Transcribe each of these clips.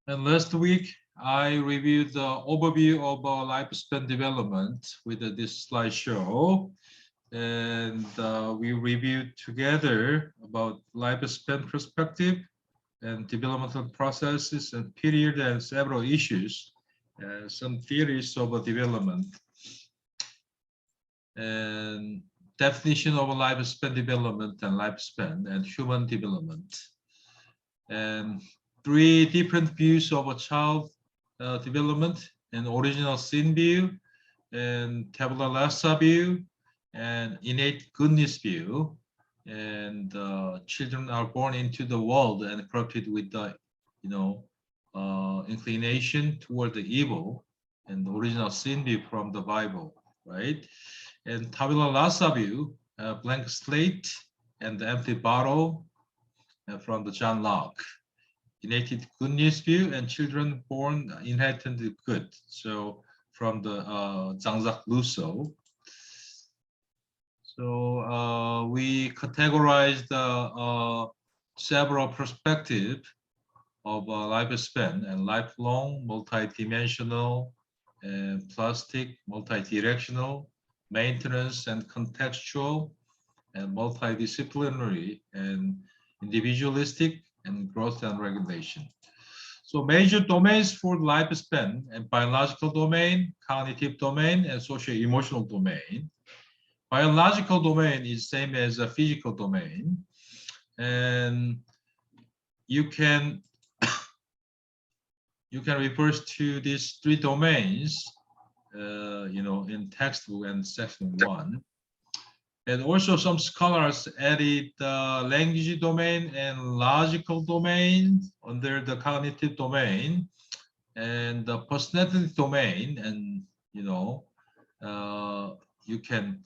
And last week, I reviewed the overview of lifespan development with this slideshow. And we reviewed together about lifespan perspective and developmental processes and period and several issues, some theories of development and definition of lifespan development and human development. And three different views of a child development: an original sin view, and tabula rasa view, and innate goodness view. And children are born into the world and corrupted with the, inclination toward the evil, and the original sin view from the Bible, right? And tabula rasa view, blank slate and the empty bottle, from the John Locke. Innate goodness view and children born inherently good. So from the Jean-Jacques Rousseau. So we categorized several perspectives of lifespan and lifelong, multidimensional, and plastic, multidirectional, maintenance and contextual, and multidisciplinary, and individualistic, and growth and regulation. So major domains for lifespan: and biological domain, cognitive domain, and socio-emotional domain. Biological domain is same as a physical domain, and you can refer to these three domains, in textbook and section 1. And also some scholars added the language domain and logical domain under the cognitive domain, and the personality domain, and you can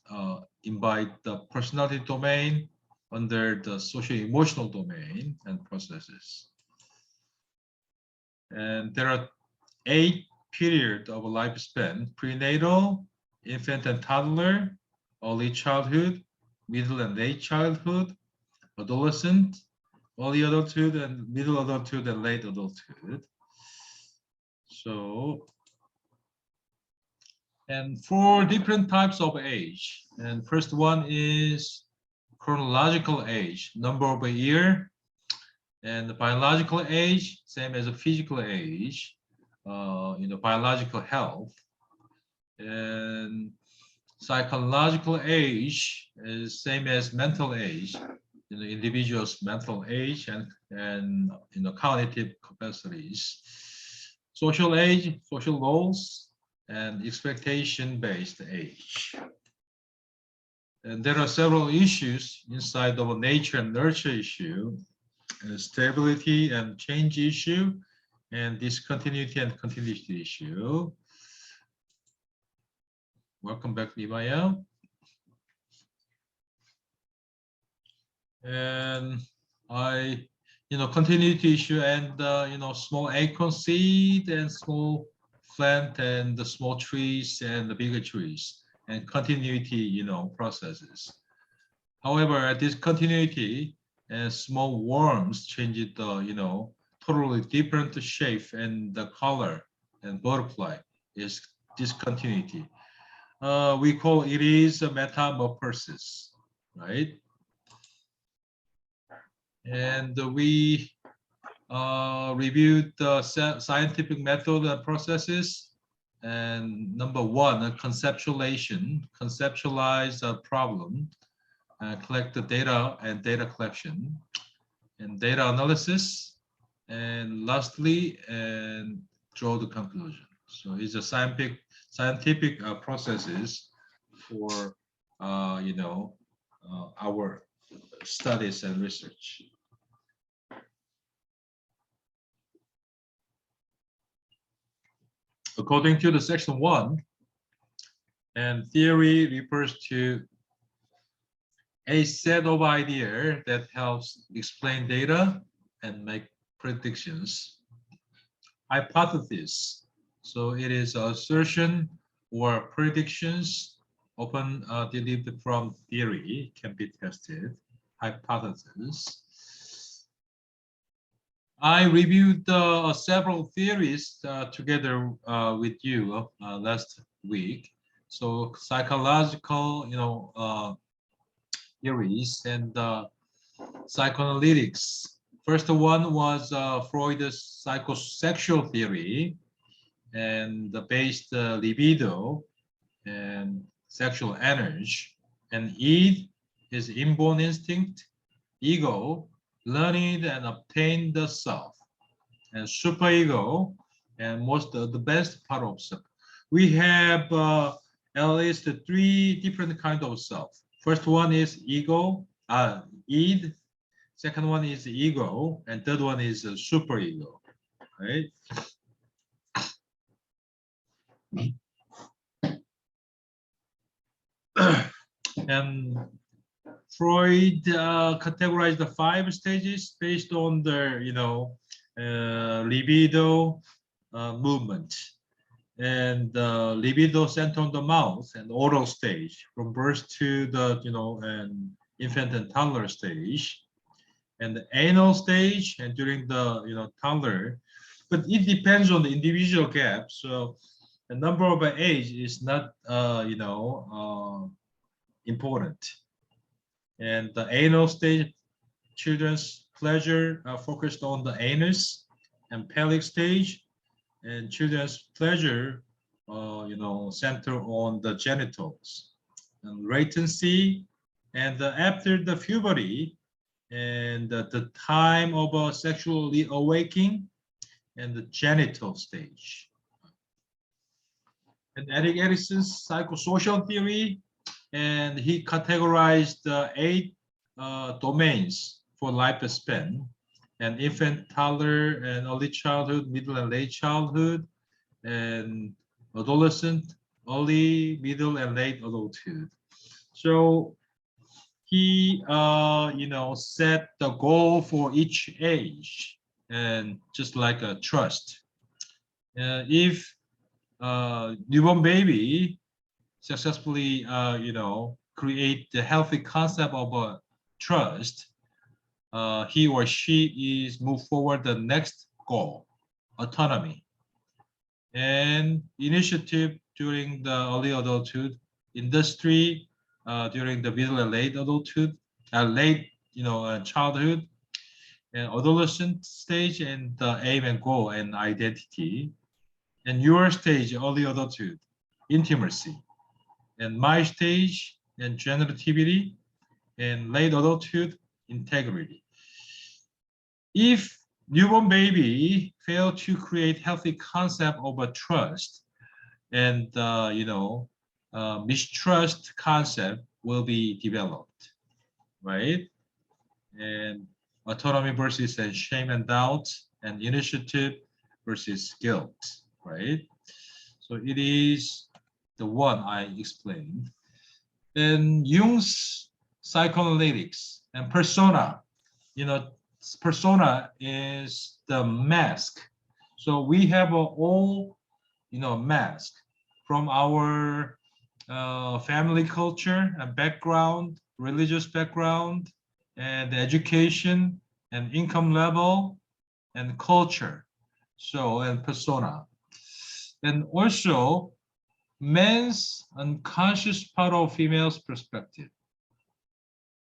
invite the personality domain under the socio-emotional domain and processes. And there are 8 periods of lifespan: prenatal, infant and toddler, early childhood, middle and late childhood, adolescent, early adulthood, and middle adulthood and late adulthood. So, and 4 different types of age. And first one is chronological age, number of a year. And the biological age, same as a physical age, biological health. And psychological age is same as mental age, individual's mental age and cognitive capacities. Social age, social roles, and expectation-based age. And there are several issues inside of a nature and nurture issue, and stability and change issue, and discontinuity and continuity issue. Welcome back, Nivaya. And I, continuity issue and, small acorn seed and small plant and the small trees and the bigger trees and continuity, processes. However, this continuity and small worms change the, totally different shape and the color, and butterfly is discontinuity. We call it is a metamorphosis, right? And we reviewed the scientific method and processes. And number 1, conceptualization, conceptualize a problem, collect the data and data collection, and data analysis, and lastly, and draw the conclusion. So it's a scientific processes for our studies and research. According to the section 1, and theory refers to a set of ideas that helps explain data and make predictions. Hypothesis, so it is assertion or predictions often derived from theory, can be tested. Hypothesis. I reviewed several theories together with you last week. So psychological, theories and psychoanalytics. First one was Freud's psychosexual theory and the based libido and sexual energy. And id is inborn instinct, ego, learned and obtained the self, and superego, and most of the best part of self. We have at least three different kinds of self. First one is ego, id. Second one is ego, and third one is superego, right? And Freud categorized the 5 stages based on their, libido movement. And libido center on the mouth and oral stage from birth to the, and infant and toddler stage, and the anal stage and during the, toddler. But it depends on the individual gap. So the number of age is not, important. And the anal stage, children's pleasure focused on the anus, and pelvic stage, and children's pleasure, center on the genitals, and latency, and after the puberty, and the time of sexual awakening, and the genital stage. And Eric Erickson's psychosocial theory, and he categorized 8 domains for lifespan, and infant, toddler, and early childhood, middle and late childhood, and adolescent, early, middle, and late adulthood. So he, set the goal for each age, and just like a trust. If newborn baby successfully, create the healthy concept of trust, he or she is move forward the next goal, autonomy, and initiative during the early adulthood, industry during the middle and late adulthood, late, childhood, and adolescent stage, and the aim and goal and identity, and your stage, early adulthood, intimacy, and my stage, and generativity, and late adulthood, integrity. If newborn baby fail to create healthy concept of a trust, and mistrust concept will be developed, right? And autonomy versus shame and doubt, and initiative versus guilt, right? So it is the one I explained. And Jung's psychoanalytics and persona, persona is the mask. So we have all, mask from our family culture and background, religious background, and education, and income level, and culture. So, and persona. And also, men's unconscious part of female's perspective.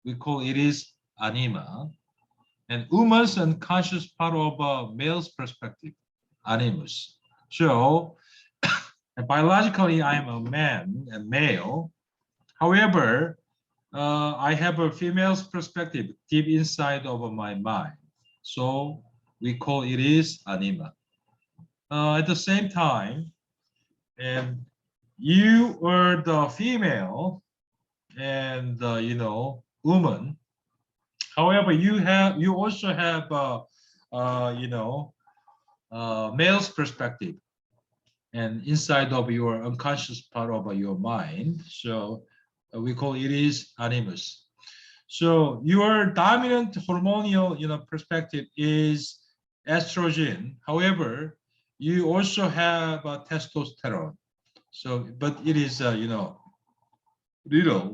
We call it is anima. And woman's unconscious part of male's perspective, animus. So, biologically, I am a man and male. However, I have a female's perspective deep inside of my mind. So we call it is anima. At the same time, and you are the female and woman. However, you also have male's perspective and inside of your unconscious part of your mind. So we call it is animus. So your dominant hormonal perspective is estrogen. However, you also have testosterone. So, but it is little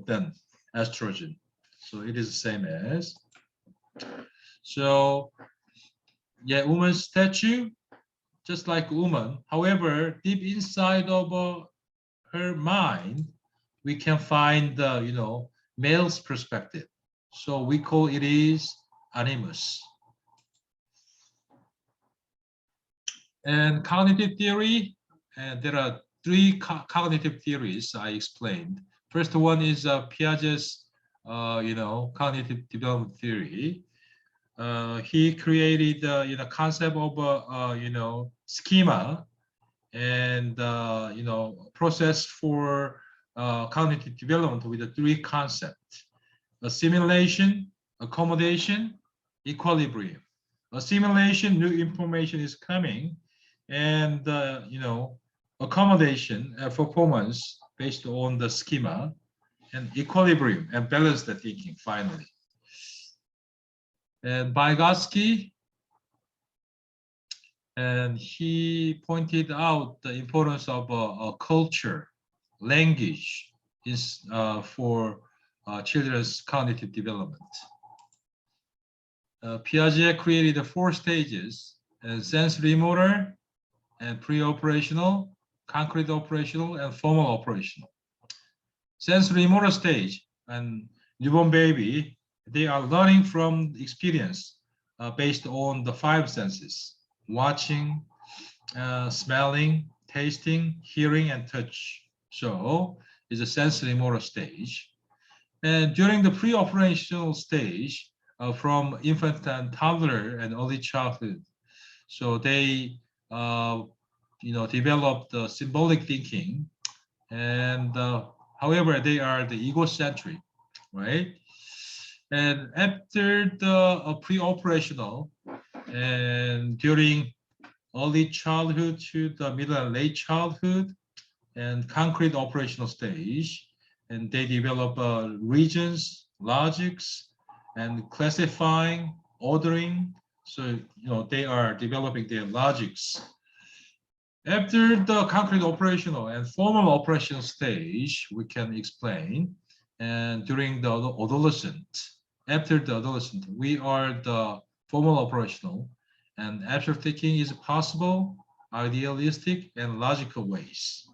than estrogen. So it is the same as. So yeah, woman's statue, just like woman. However, deep inside of her mind, we can find the, male's perspective. So we call it is animus. And cognitive theory, and there are three cognitive theories I explained. First one is Piaget's, cognitive development theory. He created, concept of, schema and, process for cognitive development with the three concepts: assimilation, accommodation, equilibrium. Assimilation, new information is coming, and accommodation, performance based on the schema, and equilibrium and balance the thinking finally. And Vygotsky, and he pointed out the importance of a culture, language is for children's cognitive development. Piaget created the 4 stages: sensory motor, and pre-operational, concrete operational, and formal operational. Sensory motor stage and newborn baby, they are learning from experience based on the 5 senses: watching, smelling, tasting, hearing, and touch. So it's a sensory motor stage. And during the pre-operational stage, from infant and toddler and early childhood, so they, develop the symbolic thinking, and however, they are the egocentric, right? And after the pre-operational and during early childhood to the middle and late childhood and concrete operational stage, and they develop regions, logics, and classifying, ordering. So, they are developing their logics. After the concrete operational and formal operational stage, we can explain, and during the adolescent, after the adolescent, we are the formal operational, and abstract thinking is possible, idealistic, and logical ways.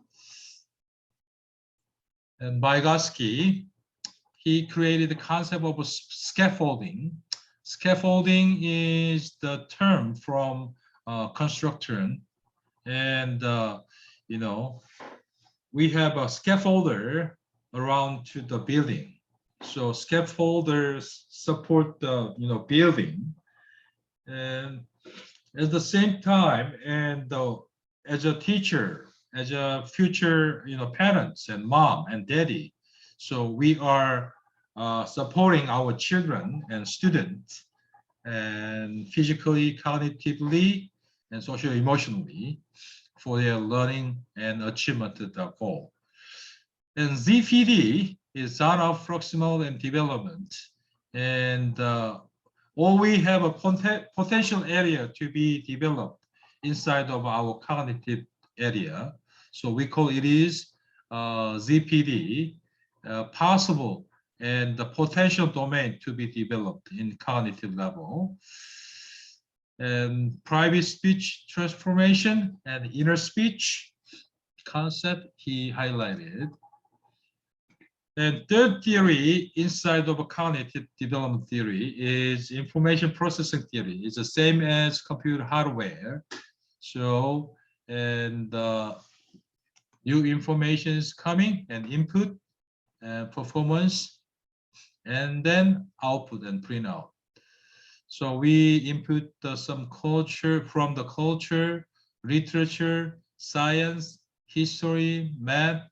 And Vygotsky, he created the concept of scaffolding. Scaffolding is the term from constructor, and we have a scaffolder around to the building. So scaffolders support the building, and at the same time, and as a teacher, as a future parents and mom and daddy, so we are supporting our children and students, and physically, cognitively, and socially, emotionally, for their learning and achievement of the goal. And ZPD is zone of proximal and development, and all we have a potential area to be developed inside of our cognitive area. So we call it is ZPD, possible and the potential domain to be developed in cognitive level. And private speech transformation and inner speech concept he highlighted. And third theory inside of a cognitive development theory is information processing theory. It's the same as computer hardware. So, and new information is coming, and input, performance, and then output and printout. So we input some culture from the culture, literature, science, history, math,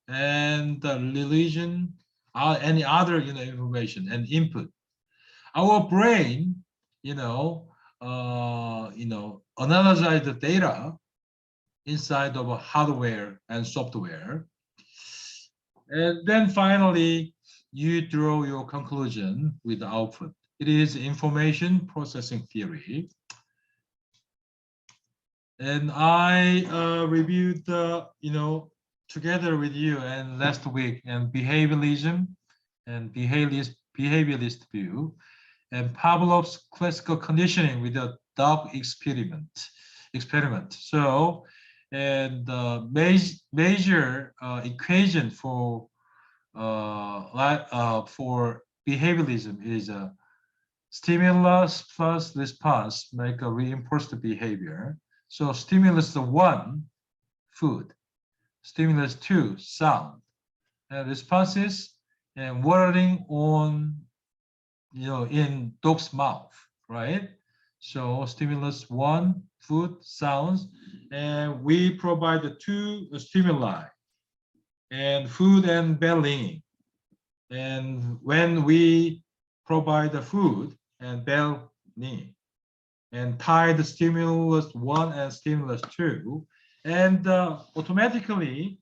and religion, any other information and input. Our brain, analyze the data inside of a hardware and software, and then finally you draw your conclusion with the output. It is information processing theory. And I reviewed together with you and last week, and behavioralism and behaviorist view, and Pavlov's classical conditioning with the dog experiment. So, and the major equation for behavioralism is a stimulus plus response make a reinforced behavior. So stimulus 1, food. Stimulus 2, sound. And responses and watering on, in dog's mouth, right? So stimulus 1, food, sounds, and we provide the 2 stimuli, and food and bell ringing. And when we provide the food and bell ringing, and tie the stimulus 1 and stimulus 2, and automatically,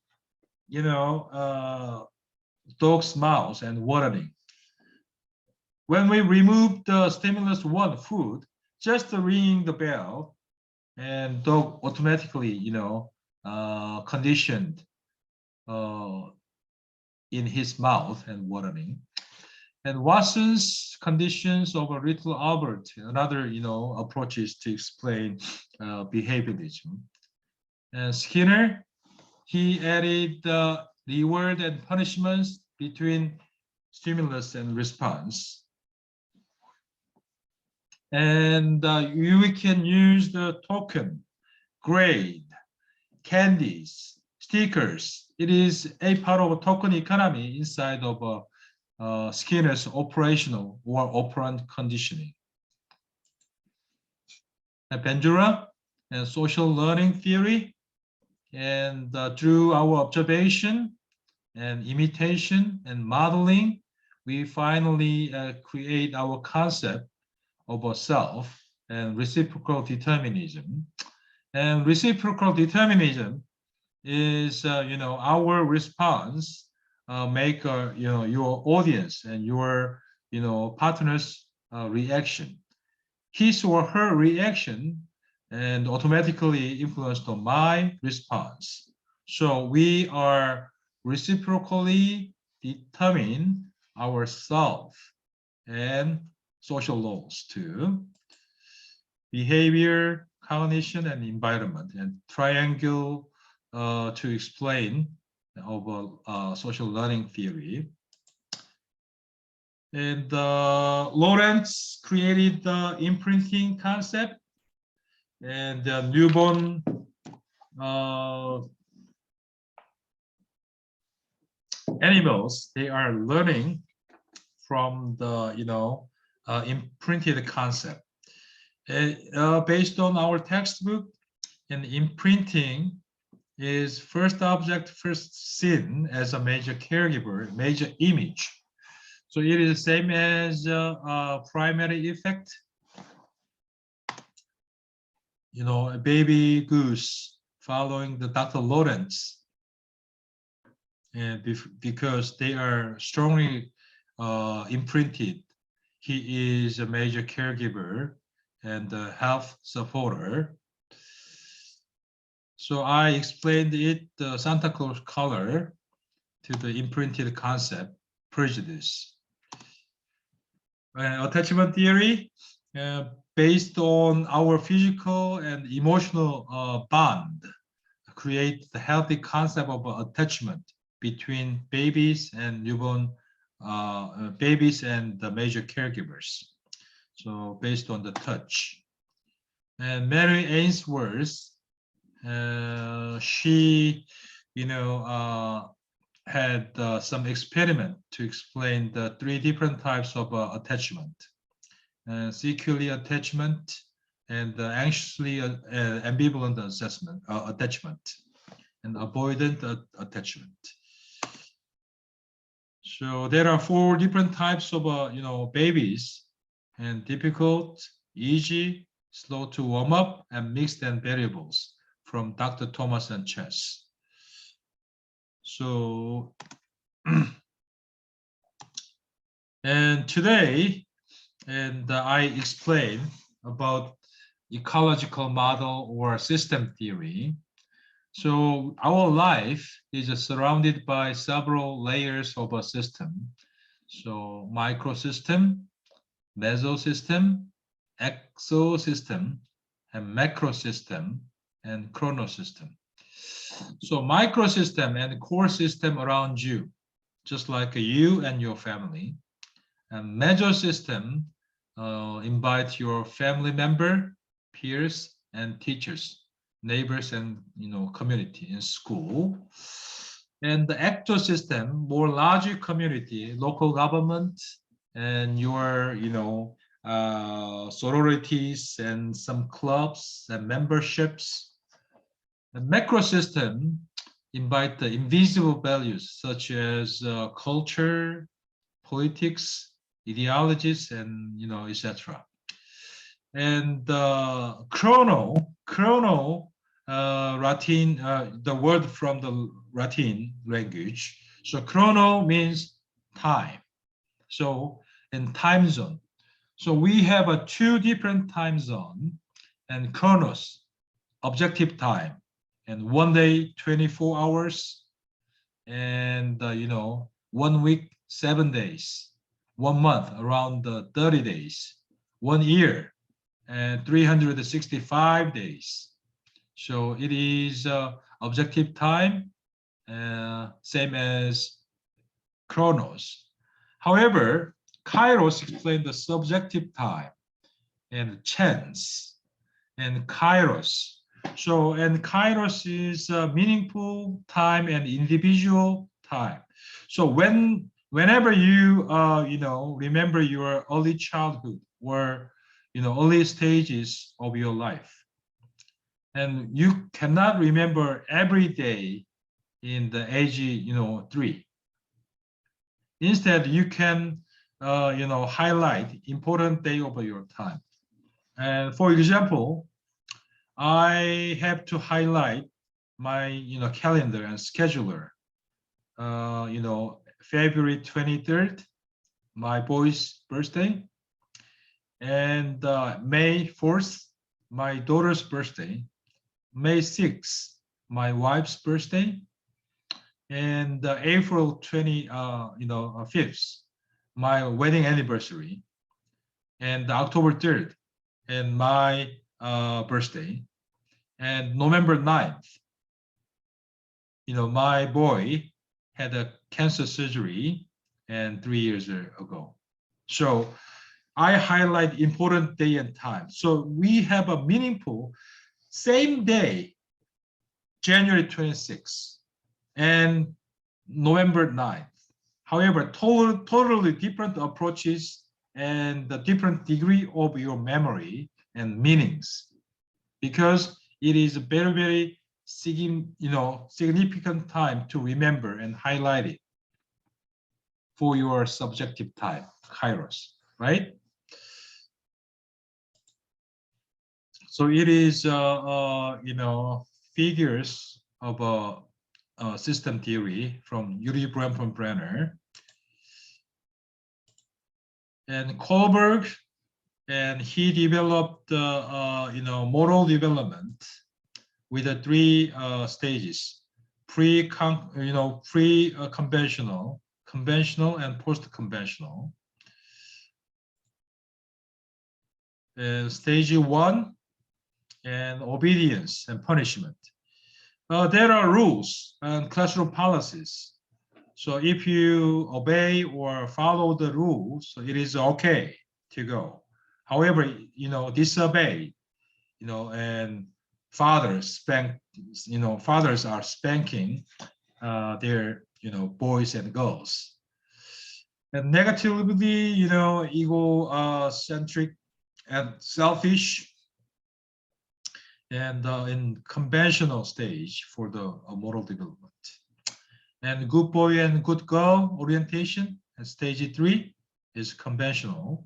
dog's mouth and watering. When we remove the stimulus 1, food, just ringing the bell, and dog automatically, conditioned in his mouth and watering. And Watson's conditions of a little Albert, another, approaches to explain behavioralism. And Skinner, he added reward and punishments between stimulus and response. And we can use the token, grade, candies, stickers. It is a part of a token economy inside of Skinner's operational or operant conditioning. And Bandura and social learning theory, and through our observation and imitation and modeling, we finally create our concept of a self and reciprocal determinism. And reciprocal determinism is, our response make your audience and your partner's reaction, his or her reaction, and automatically influenced on my response. So we are reciprocally determine ourselves and social laws too. Behavior, cognition, and environment, and triangle to explain of social learning theory. And Lawrence created the imprinting concept, and newborn animals, they are learning from the imprinted concept. Based on our textbook, and imprinting is first object, first seen as a major caregiver, major image. So it is the same as primary effect. A baby goose following the Dr. Lawrence, and because they are strongly imprinted. He is a major caregiver and a health supporter. So I explained it, the Santa Claus color, to the imprinted concept, prejudice. Attachment theory, based on our physical and emotional bond, create the healthy concept of attachment between babies and newborn, babies and the major caregivers. So based on the touch. And Mary Ainsworth, she, had some experiment to explain the 3 different types of attachment: securely attachment, and anxiously ambivalent attachment, and avoidant attachment. So there are 4 different types of babies, and difficult, easy, slow to warm up, and mixed and variables, from Dr. Thomas and Chess. So, and today, and I explain about ecological model or system theory. So our life is surrounded by several layers of a system. So microsystem, mesosystem, exosystem, and macro system and chrono system. So micro system and core system around you, just like you and your family. And major system invite your family member, peers, and teachers, neighbors, and community in school. And the actual system, more larger community, local government, and your sororities and some clubs and memberships. The macro system invite the invisible values such as culture, politics, ideologies, and etc. And chrono, Latin, the word from the Latin language. So chrono means time. So in time zone. So we have a two different time zone, and chronos, objective time, and 1 day 24 hours, and 1 week 7 days, 1 month around 30 days, 1 year and 365 days. So it is objective time, same as chronos. However, kairos explains the subjective time and chance and kairos. So, and kairos is meaningful time and individual time. So whenever you remember your early childhood or early stages of your life, and you cannot remember every day in the age 3. Instead, you can highlight important day of your time. And for example, I have to highlight my calendar and scheduler. February 23rd, my boy's birthday, and May 4th, my daughter's birthday, May 6th, my wife's birthday, and April 5th, my wedding anniversary, and October 3rd, and my birthday, and November 9th, my boy had a cancer surgery and 3 years ago. So I highlight important day and time. So we have a meaningful same day, January 26th and November 9th. However, totally different approaches and the different degree of your memory and meanings, because it is a very, very significant time to remember and highlight it for your subjective time, kairos, right? So it is, figures of a system theory from Yuri Brenner and Kohlberg, and he developed model development with the 3 stages: pre-conventional, conventional, and post-conventional. Stage 1 and obedience and punishment. There are rules and classroom policies. So if you obey or follow the rules, it is okay to go. However, disobey, and fathers are spanking their boys and girls. And negatively, egocentric and selfish, and in conventional stage for the moral development. And good boy and good girl orientation at stage 3 is conventional.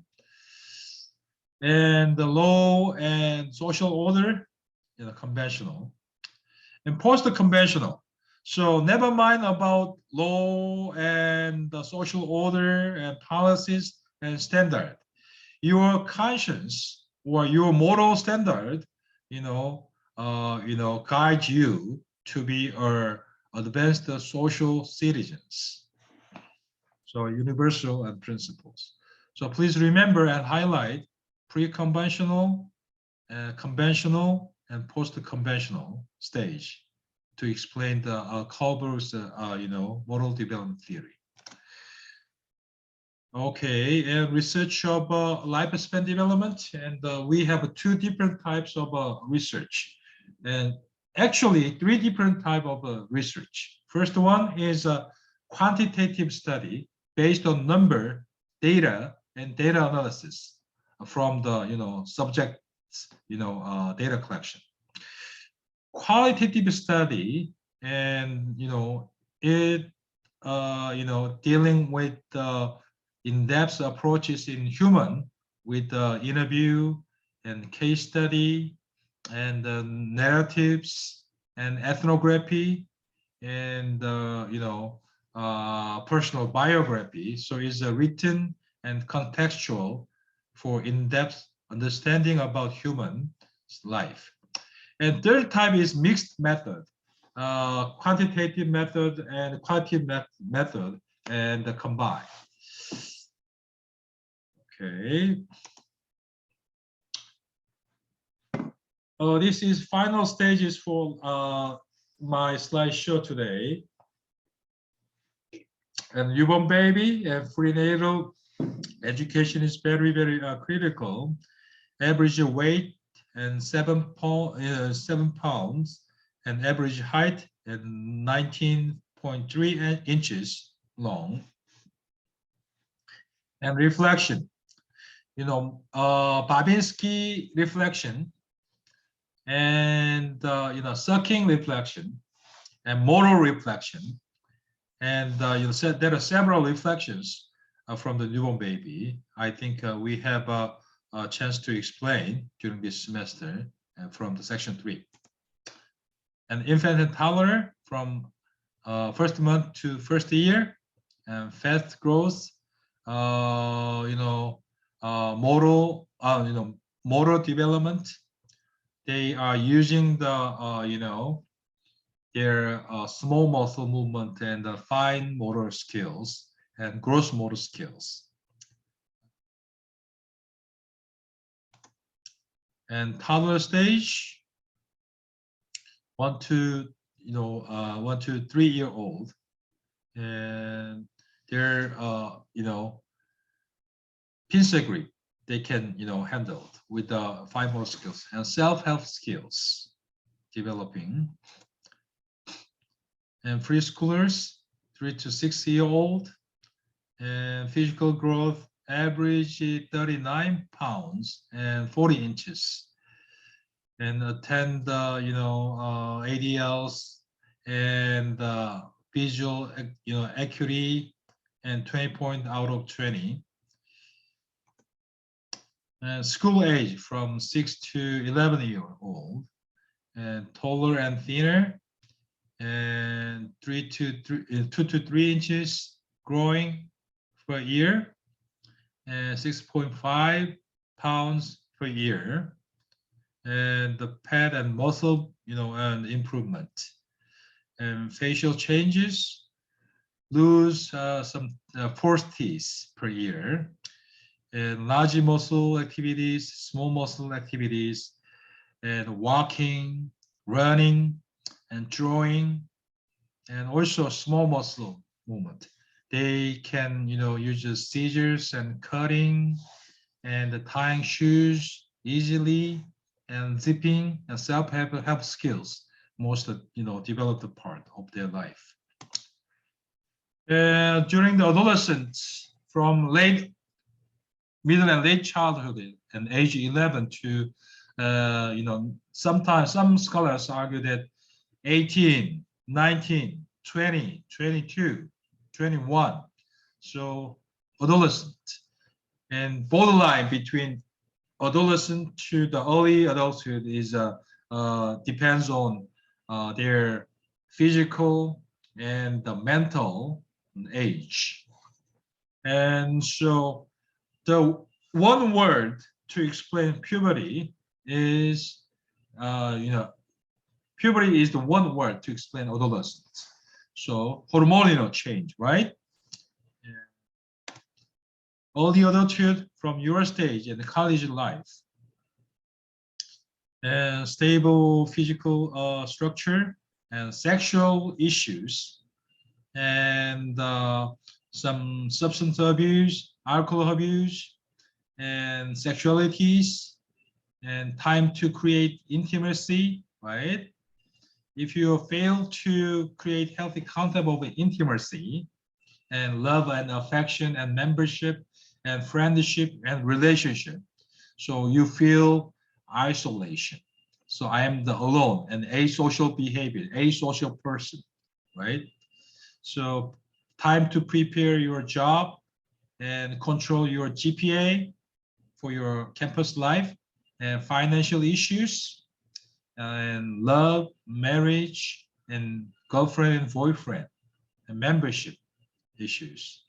And the law and social order, conventional. And post-conventional. So never mind about law and the social order and policies and standard. Your conscience or your moral standard, guide you to be advanced social citizens. So universal and principles. So please remember and highlight pre-conventional, conventional and post-conventional stage to explain the Culver's, model development theory. Okay, and research of lifespan development, and we have two different types of research, and actually three different types of research. First one is a quantitative study based on number, data, and data analysis from the subject data collection. Qualitative study, and it dealing with in-depth approaches in human with interview and case study and narratives and ethnography and personal biography. So it's written and contextual for in-depth understanding about human life. And third type is mixed method, quantitative method and qualitative method, and combined. Okay. This is final stages for my slideshow today. And newborn baby and prenatal education is very, very critical. Average weight and 7 pounds, and average height and 19.3 inches long. And reflection, Babinski reflection, and sucking reflection, and moral reflection, and there are several reflections from the newborn baby. I think we have a chance to explain during this semester from the section 3. And infant and toddler from first month to first year, and fast growth, motor development. They are using the their small muscle movement and fine motor skills and gross motor skills. And toddler stage, 1 to 3-year-old, and they're pincer they can handle with the fine motor skills and self-help skills developing. And preschoolers, 3 to 6-year-old, and physical growth average 39 pounds and 40 inches, and attend ADLs and visual acuity and 20 point out of 20. And school age from 6 to 11-year-old, and taller and thinner, and 2 to 3 inches growing per year, and 6.5 pounds per year, and the pet and muscle and improvement, and facial changes, lose some 4 teeth per year, and large muscle activities, small muscle activities, and walking, running, and drawing, and also small muscle movement. They can, use scissors and cutting, and tying shoes easily, and zipping, and self-help skills. Most, developed part of their life. During the adolescence, from middle and late childhood, and age 11 to, sometimes some scholars argue that 18, 19, 20, 22, 21. So adolescent, and borderline between adolescent to the early adulthood is depends on their physical and the mental age. And so the one word to explain puberty is, puberty is the one word to explain adolescence. So hormonal change, right? Early adulthood from your stage and college life. and stable physical structure, and sexual issues, and some substance abuse, alcohol abuse, and sexualities, and time to create intimacy, right? If you fail to create healthy concept of intimacy and love and affection and membership and friendship and relationship, so you feel isolation. So I am the alone and asocial behavior, asocial person, right? So time to prepare your job and control your GPA for your campus life, and financial issues, and love, marriage, and girlfriend and boyfriend, and membership issues.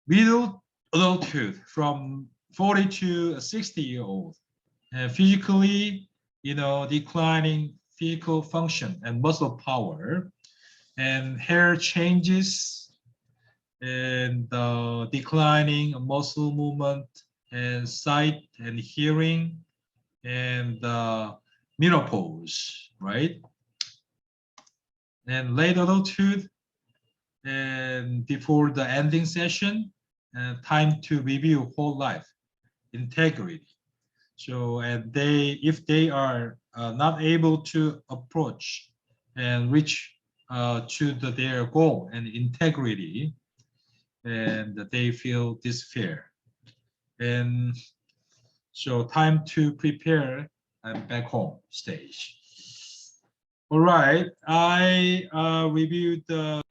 Middle adulthood from 40 to 60-year-old, and physically, declining physical function and muscle power, and hair changes, and declining muscle movement, and sight and hearing, and menopause, right? And late adulthood, and before the ending session, time to review whole life, integrity. So, and if they are not able to approach and reach to their goal and integrity, and they feel despair. And so time to prepare and back home stage. All right, I reviewed the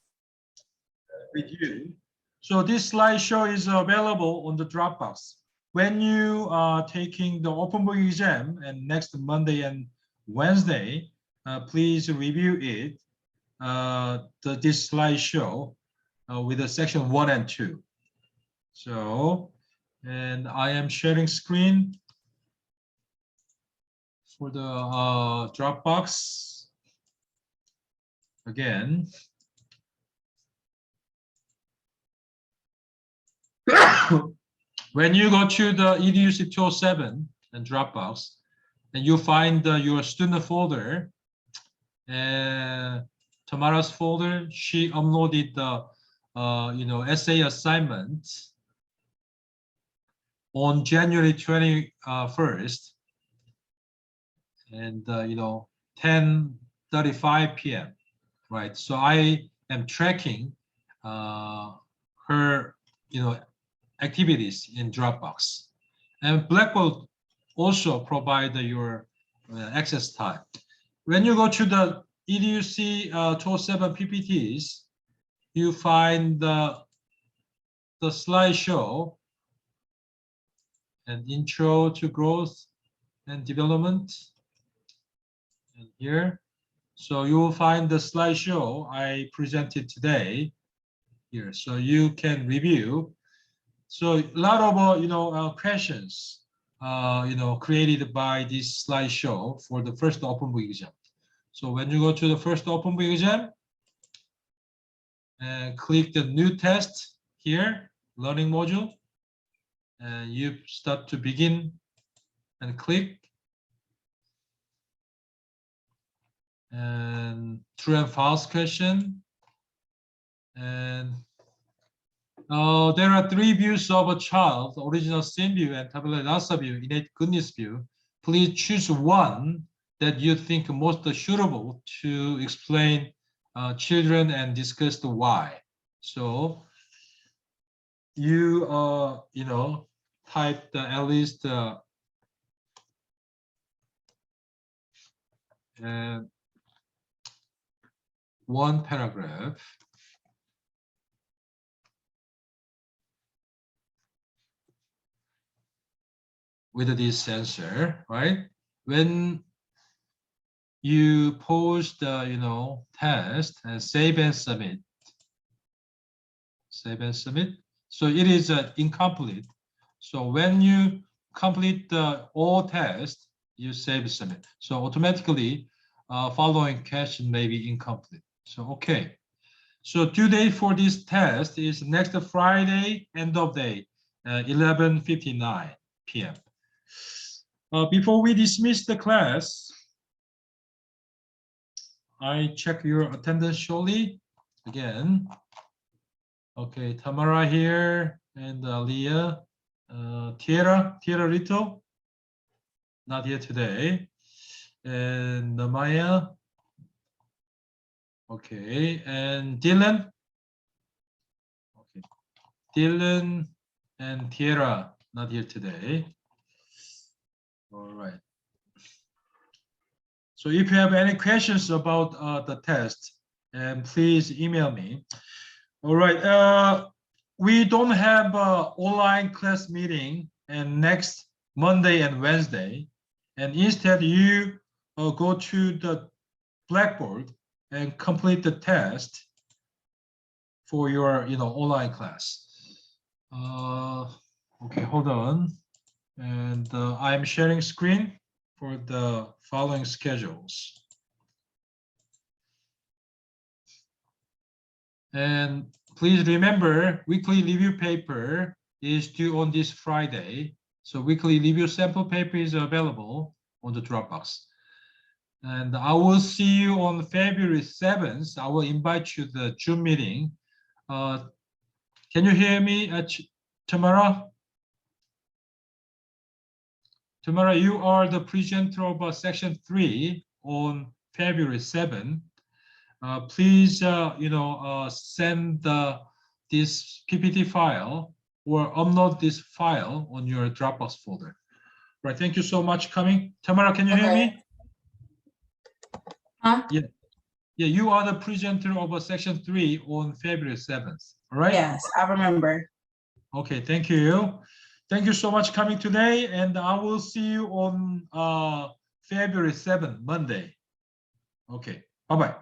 review. So this slideshow is available on the Dropbox. When you are taking the open book exam and next Monday and Wednesday, please review it, this slideshow with the section 1 and 2. So, and I am sharing screen for the Dropbox again. When you go to the EDUC 207 and Dropbox, and you find your student folder, and Tamara's folder, she uploaded the essay assignment on January 21st, and 10:35 p.m. right? So I am tracking her activities in Dropbox, and Blackboard also provide your access time. When you go to the EDUC 207 PPTs, you find the slideshow and intro to growth and development, and here. So you will find the slideshow I presented today here, so you can review. So a lot of questions created by this slideshow for the first open book exam. So when you go to the first open book exam and click the new test here, learning module, and you start to begin and click, and true and false question, and there are 3 views of a child: original sin view and tabula rasa view, innate goodness view. Please choose one that you think most suitable to explain children and discuss the why. So you type at least one paragraph with this answer, right? When you post the test and save and submit, so it is incomplete. So when you complete the all test, you save submit. So automatically following question may be incomplete. So okay. So due date for this test is next Friday, end of day, 11:59 p.m. Before we dismiss the class, I check your attendance shortly again. Okay, Tamara here and Leah, Tierra Rito, not here today, and Maya. Okay, and Dylan. Okay, Dylan and Tierra, not here today. All right. So if you have any questions about the test, and please email me. All right. We don't have an online class meeting and next Monday and Wednesday, and instead you go to the Blackboard and complete the test for your online class. Okay, hold on. And I'm sharing screen for the following schedules. And please remember, weekly review paper is due on this Friday. So weekly review sample paper is available on the Dropbox. And I will see you on February 7th. I will invite you to the Zoom meeting. Can you hear me, Tamara? Tamara, you are the presenter of section 3 on February 7th. Please, send this PPT file or upload this file on your Dropbox folder. Right. Thank you so much coming. Tamara, can you hear me? Huh? Yeah. Yeah, you are the presenter of section 3 on February 7th. All right. Yes, I remember. Okay. Thank you. Thank you so much coming today, and I will see you on February 7th, Monday. Okay. Bye-bye.